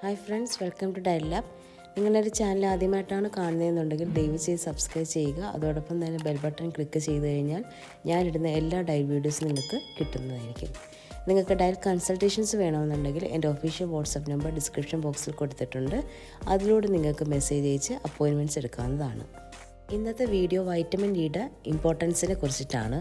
Hi friends, welcome to dial lab. നിങ്ങളൊരു channel ആദ്യമായിട്ടാണ് കാണുന്നതെന്നുണ്ടെങ്കിൽ ദയവ് ചെയ്ത് സബ്സ്ക്രൈബ് ചെയ്യുക. അതോടൊപ്പം തന്നെ ബെൽ ബട്ടൺ ക്ലിക്ക് ചെയ്ത് കഴിഞ്ഞാൽ ഞാനിടുന്ന എല്ലാ ഡയൽ വീഡിയോസും നിങ്ങൾക്ക് കിട്ടുന്നതായിരിക്കും. നിങ്ങൾക്ക് ഡയൽ കൺസൾട്ടേഷൻസ് വേണമെന്നുണ്ടെങ്കിൽ എൻ്റെ ഒഫീഷ്യൽ വാട്സപ്പ് നമ്പർ ഡിസ്ക്രിപ്ഷൻ ബോക്സിൽ കൊടുത്തിട്ടുണ്ട്. അതിലൂടെ നിങ്ങൾക്ക് മെസ്സേജ് അയച്ച് അപ്പോയിൻമെൻറ്റ്സ് എടുക്കാവുന്നതാണ്. ഇന്നത്തെ വീഡിയോ വൈറ്റമിൻ ഡിയുടെ ഇമ്പോർട്ടൻസിനെ കുറിച്ചിട്ടാണ്.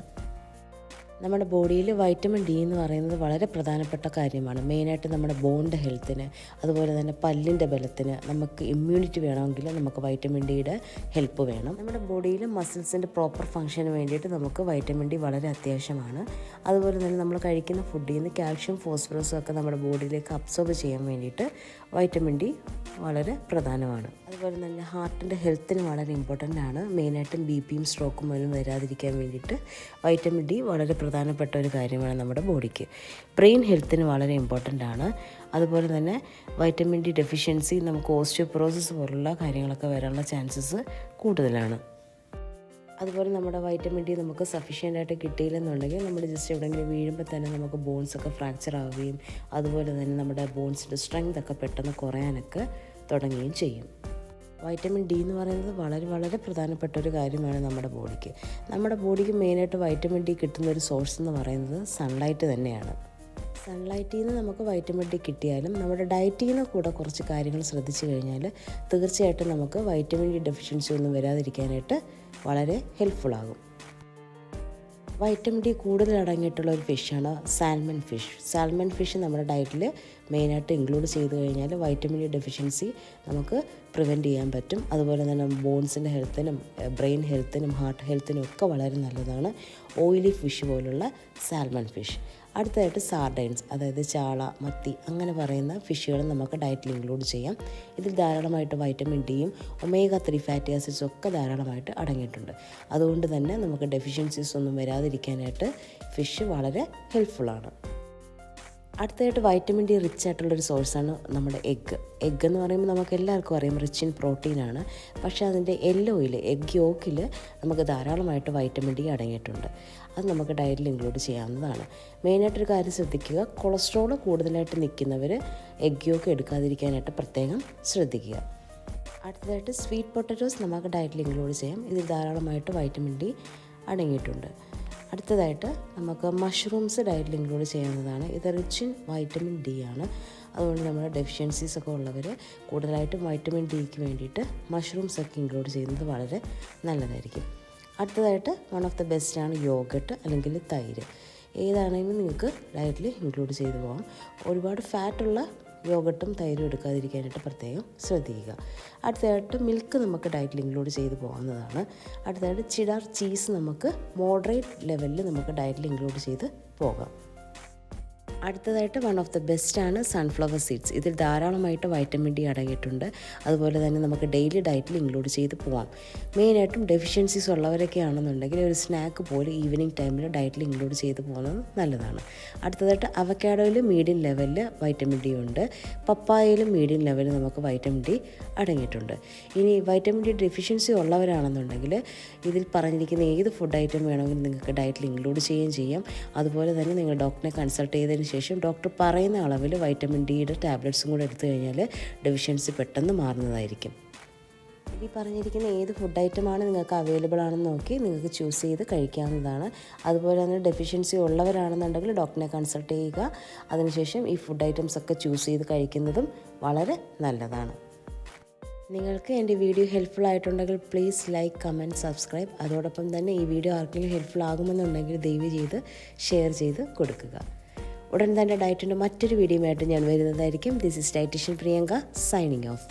നമ്മുടെ ബോഡിയിൽ വൈറ്റമിൻ ഡി എന്ന് പറയുന്നത് വളരെ പ്രധാനപ്പെട്ട കാര്യമാണ്. മെയിനായിട്ട് നമ്മുടെ ബോണിൻ്റെ ഹെൽത്തിന്, അതുപോലെ തന്നെ പല്ലിൻ്റെ ബലത്തിന്, നമുക്ക് ഇമ്മ്യൂണിറ്റി വേണമെങ്കിൽ നമുക്ക് വൈറ്റമിൻ ഡിയുടെ ഹെൽപ്പ് വേണം. നമ്മുടെ ബോഡിയിൽ മസിൽസിൻ്റെ പ്രോപ്പർ ഫംഗ്ഷന് വേണ്ടിയിട്ട് നമുക്ക് വൈറ്റമിൻ ഡി വളരെ അത്യാവശ്യമാണ്. അതുപോലെ തന്നെ നമ്മൾ കഴിക്കുന്ന ഫുഡിൽ നിന്ന് കാൽഷ്യം, ഫോസ്ഫറസും ഒക്കെ നമ്മുടെ ബോഡിയിലേക്ക് അബ്സോർബ് ചെയ്യാൻ വേണ്ടിയിട്ട് വൈറ്റമിൻ ഡി വളരെ പ്രധാനമാണ്. അതുപോലെ തന്നെ ഹാർട്ടിൻ്റെ ഹെൽത്തിന് വളരെ ഇമ്പോർട്ടൻ്റ് ആണ്. മെയിനായിട്ടും ബിപിയും സ്ട്രോക്കും ഒന്നും വരാതിരിക്കാൻ വേണ്ടിയിട്ട് വൈറ്റമിൻ ഡി വളരെ പ്രധാനപ്പെട്ട ഒരു കാര്യമാണ് നമ്മുടെ ബോഡിക്ക്. ബ്രെയിൻ ഹെൽത്തിന് വളരെ ഇമ്പോർട്ടൻ്റ് ആണ്. അതുപോലെ തന്നെ വൈറ്റമിൻ ഡി ഡെഫിഷ്യൻസി നമുക്ക് ഓസ്റ്റിയോപൊറോസിസ് പോലുള്ള കാര്യങ്ങളൊക്കെ വരാനുള്ള ചാൻസസ് കൂടുതലാണ്. അതുപോലെ നമ്മുടെ വൈറ്റമിൻ ഡി നമുക്ക് സഫീഷ്യൻ്റായിട്ട് കിട്ടിയില്ലെന്നുണ്ടെങ്കിൽ നമ്മൾ ജസ്റ്റ് എവിടെയെങ്കിലും വീഴുമ്പോൾ തന്നെ നമുക്ക് ബോൺസൊക്കെ ഫ്രാക്ചർ ആവുകയും അതുപോലെ തന്നെ നമ്മുടെ ബോൺസിൻ്റെ സ്ട്രെങ്ത് ഒക്കെ പെട്ടെന്ന് കുറയാനൊക്കെ തുടങ്ങുകയും ചെയ്യും. വൈറ്റമിൻ ഡി എന്ന് പറയുന്നത് വളരെ വളരെ പ്രധാനപ്പെട്ട ഒരു കാര്യമാണ് നമ്മുടെ ബോഡിക്ക്. നമ്മുടെ ബോഡിക്ക് മെയിനായിട്ട് വൈറ്റമിൻ ഡി കിട്ടുന്ന ഒരു സോഴ്സ് എന്ന് പറയുന്നത് സൺലൈറ്റ് തന്നെയാണ്. സൺലൈറ്റിൽ നിന്ന് നമുക്ക് വൈറ്റമിൻ ഡി കിട്ടിയാലും നമ്മുടെ ഡയറ്റിൽ നിന്ന് കൂടെ കുറച്ച് കാര്യങ്ങൾ ശ്രദ്ധിച്ചു കഴിഞ്ഞാൽ തീർച്ചയായിട്ടും നമുക്ക് വൈറ്റമിൻ ഡി ഡെഫിഷ്യൻസി ഒന്നും വരാതിരിക്കാനായിട്ട് വളരെ ഹെൽപ്ഫുള്ളാകും. വൈറ്റമിൻ ഡി കൂടുതൽ അടങ്ങിയിട്ടുള്ള ഒരു ഫിഷാണ് സാൽമൺ ഫിഷ്. സാൽമൺ ഫിഷ് നമ്മുടെ ഡയറ്റിൽ മെയിനായിട്ട് ഇൻക്ലൂഡ് ചെയ്ത് കഴിഞ്ഞാൽ വൈറ്റമിൻ ഡി ഡെഫിഷ്യൻസി നമുക്ക് പ്രിവെൻറ്റ് ചെയ്യാൻ പറ്റും. അതുപോലെ തന്നെ ബോൺസിൻ്റെ ഹെൽത്തിനും ബ്രെയിൻ ഹെൽത്തിനും ഹാർട്ട് ഹെൽത്തിനും ഒക്കെ വളരെ നല്ലതാണ് ഓയിലി ഫിഷ് പോലുള്ള സാൽമൺ ഫിഷ്. അടുത്തതായിട്ട് സാർഡൈൻസ്, അതായത് ചാള, മത്തി അങ്ങനെ പറയുന്ന ഫിഷുകൾ നമുക്ക് ഡയറ്റിൽ ഇൻക്ലൂഡ് ചെയ്യാം. ഇതിൽ ധാരാളമായിട്ട് വൈറ്റമിൻ ഡിയും ഒമേഗ 3 ഫാറ്റി ആസിഡ്സും ഒക്കെ ധാരാളമായിട്ട് അടങ്ങിയിട്ടുണ്ട്. അതുകൊണ്ട് തന്നെ നമുക്ക് ഡെഫിഷ്യൻസീസ് ഒന്നും വരാതിരിക്കാനായിട്ട് ഫിഷ് വളരെ ഹെൽപ്ഫുള്ളാണ്. അടുത്തതായിട്ട് വൈറ്റമിൻ ഡി റിച്ച് ആയിട്ടുള്ളൊരു സോഴ്സാണ് നമ്മുടെ എഗ്ഗ്. എഗ്ഗ് എന്ന് പറയുമ്പോൾ നമുക്ക് എല്ലാവർക്കും അറിയാം റിച്ച് ഇൻ പ്രോട്ടീനാണ്. പക്ഷേ അതിൻ്റെ യെല്ലോയിൽ, എഗ് യോക്കിൽ നമുക്ക് ധാരാളമായിട്ട് വൈറ്റമിൻ ഡി അടങ്ങിയിട്ടുണ്ട്. അത് നമുക്ക് ഡയറ്റിൽ ഇൻക്ലൂഡ് ചെയ്യാവുന്നതാണ്. മെയിനായിട്ടൊരു കാര്യം ശ്രദ്ധിക്കുക, കൊളസ്ട്രോൾ കൂടുതലായിട്ട് നിൽക്കുന്നവർ എഗ് യോക്ക് എടുക്കാതിരിക്കാനായിട്ട് പ്രത്യേകം ശ്രദ്ധിക്കുക. അടുത്തതായിട്ട് സ്വീറ്റ് പൊട്ടറ്റോസ് നമുക്ക് ഡയറ്റിൽ ഇൻക്ലൂഡ് ചെയ്യാം. ഇതിൽ ധാരാളമായിട്ട് വൈറ്റമിൻ ഡി അടങ്ങിയിട്ടുണ്ട്. അടുത്തതായിട്ട് നമുക്ക് മഷ്റൂംസ് ഡയറ്റിൽ ഇൻക്ലൂഡ് ചെയ്യാവുന്നതാണ്. ഇത് റിച്ച് ഇൻ വൈറ്റമിൻ ഡി ആണ്. അതുകൊണ്ട് നമ്മുടെ ഡെഫിഷ്യൻസീസ് ഒക്കെ ഉള്ളവർ കൂടുതലായിട്ടും വൈറ്റമിൻ ഡിക്ക് വേണ്ടിയിട്ട് മഷ്റൂംസ് ഒക്കെ ഇൻക്ലൂഡ് ചെയ്യുന്നത് വളരെ നല്ലതായിരിക്കും. അടുത്തതായിട്ട് വൺ ഓഫ് ദ ബെസ്റ്റാണ് യോഗട്ട് അല്ലെങ്കിൽ തൈര്. ഏതാണെങ്കിലും നിങ്ങൾക്ക് ഡയറ്റിൽ ഇൻക്ലൂഡ് ചെയ്തു പോകാം. ഒരുപാട് ഫാറ്റുള്ള യോഗട്ടും തൈരും എടുക്കാതിരിക്കാനായിട്ട് പ്രത്യേകം ശ്രദ്ധിക്കുക. അടുത്തതായിട്ട് മിൽക്ക് നമുക്ക് ഡയറ്റിൽ ഇൻക്ലൂഡ് ചെയ്ത് പോകാവുന്നതാണ്. അടുത്തതായിട്ട് ചിഡാർ ചീസ് നമുക്ക് മോഡറേറ്റ് ലെവലിൽ നമുക്ക് ഡയറ്റിൽ ഇൻക്ലൂഡ് ചെയ്ത് പോകാം. അടുത്തതായിട്ട് വൺ ഓഫ് ദ ബെസ്റ്റാണ് സൺഫ്ലവർ സീഡ്സ്. ഇതിൽ ധാരാളമായിട്ട് വൈറ്റമിൻ ഡി അടങ്ങിയിട്ടുണ്ട്. അതുപോലെ തന്നെ നമുക്ക് ഡെയിലി ഡയറ്റിൽ ഇൻക്ലൂഡ് ചെയ്ത് പോകാം. മെയിനായിട്ടും ഡെഫിഷ്യൻസീസ് ഉള്ളവരൊക്കെ ആണെന്നുണ്ടെങ്കിൽ ഒരു സ്നാക്ക് പോലെ ഈവനിങ് ടൈമിൽ ഡയറ്റിൽ ഇൻക്ലൂഡ് ചെയ്ത് പോകുന്നത് നല്ലതാണ്. അടുത്തതായിട്ട് അവക്കാഡോയിൽ മീഡിയം ലെവലിൽ വൈറ്റമിൻ ഡി ഉണ്ട്. പപ്പായയിലും മീഡിയം ലെവലിൽ നമുക്ക് വൈറ്റമിൻ ഡി അടങ്ങിയിട്ടുണ്ട്. ഇനി വൈറ്റമിൻ ഡി ഡെഫിഷ്യൻസി ഉള്ളവരാണെന്നുണ്ടെങ്കിൽ ഇതിൽ പറഞ്ഞിരിക്കുന്ന ഏത് ഫുഡ് ഐറ്റം വേണമെങ്കിലും നിങ്ങൾക്ക് ഡയറ്റിൽ ഇൻക്ലൂഡ് ചെയ്യുകയും ചെയ്യാം. അതുപോലെ തന്നെ നിങ്ങൾ ഡോക്ടറെ കൺസൾട്ട് ചെയ്തതിന് ശേഷം ഡോക്ടർ പറയുന്ന അളവിൽ വൈറ്റമിൻ ഡിയുടെ ടാബ്ലറ്റ്സും കൂടെ എടുത്തു കഴിഞ്ഞാൽ ഡെഫിഷ്യൻസി പെട്ടെന്ന് മാറുന്നതായിരിക്കും. ഈ പറഞ്ഞിരിക്കുന്ന ഏത് ഫുഡ് ഐറ്റമാണ് നിങ്ങൾക്ക് അവൈലബിൾ ആണെന്ന് നോക്കി നിങ്ങൾക്ക് ചൂസ് ചെയ്ത് കഴിക്കാവുന്നതാണ്. അതുപോലെ തന്നെ ഡെഫിഷ്യൻസി ഉള്ളവരാണെന്നുണ്ടെങ്കിൽ ഡോക്ടറിനെ കൺസൾട്ട് ചെയ്യുക. അതിനുശേഷം ഈ ഫുഡ് ഐറ്റംസ് ഒക്കെ ചൂസ് ചെയ്ത് കഴിക്കുന്നതും വളരെ നല്ലതാണ്. നിങ്ങൾക്ക് എൻ്റെ വീഡിയോ ഹെൽപ്ഫുൾ ആയിട്ടുണ്ടെങ്കിൽ പ്ലീസ് ലൈക്ക്, കമൻറ്റ്, സബ്സ്ക്രൈബ്. അതോടൊപ്പം തന്നെ ഈ വീഡിയോ ആർക്കെങ്കിലും ഹെൽപ്ഫുൾ ആകുമെന്നുണ്ടെങ്കിൽ ദയവ് ചെയ്ത് ഷെയർ ചെയ്ത് കൊടുക്കുക. ഉടൻ തന്നെ ഡയറ്റിൻ്റെ മറ്റൊരു വീഡിയോയുമായിട്ട് ഞാൻ വരുന്നതായിരിക്കും. This is dietitian Priyanka signing of.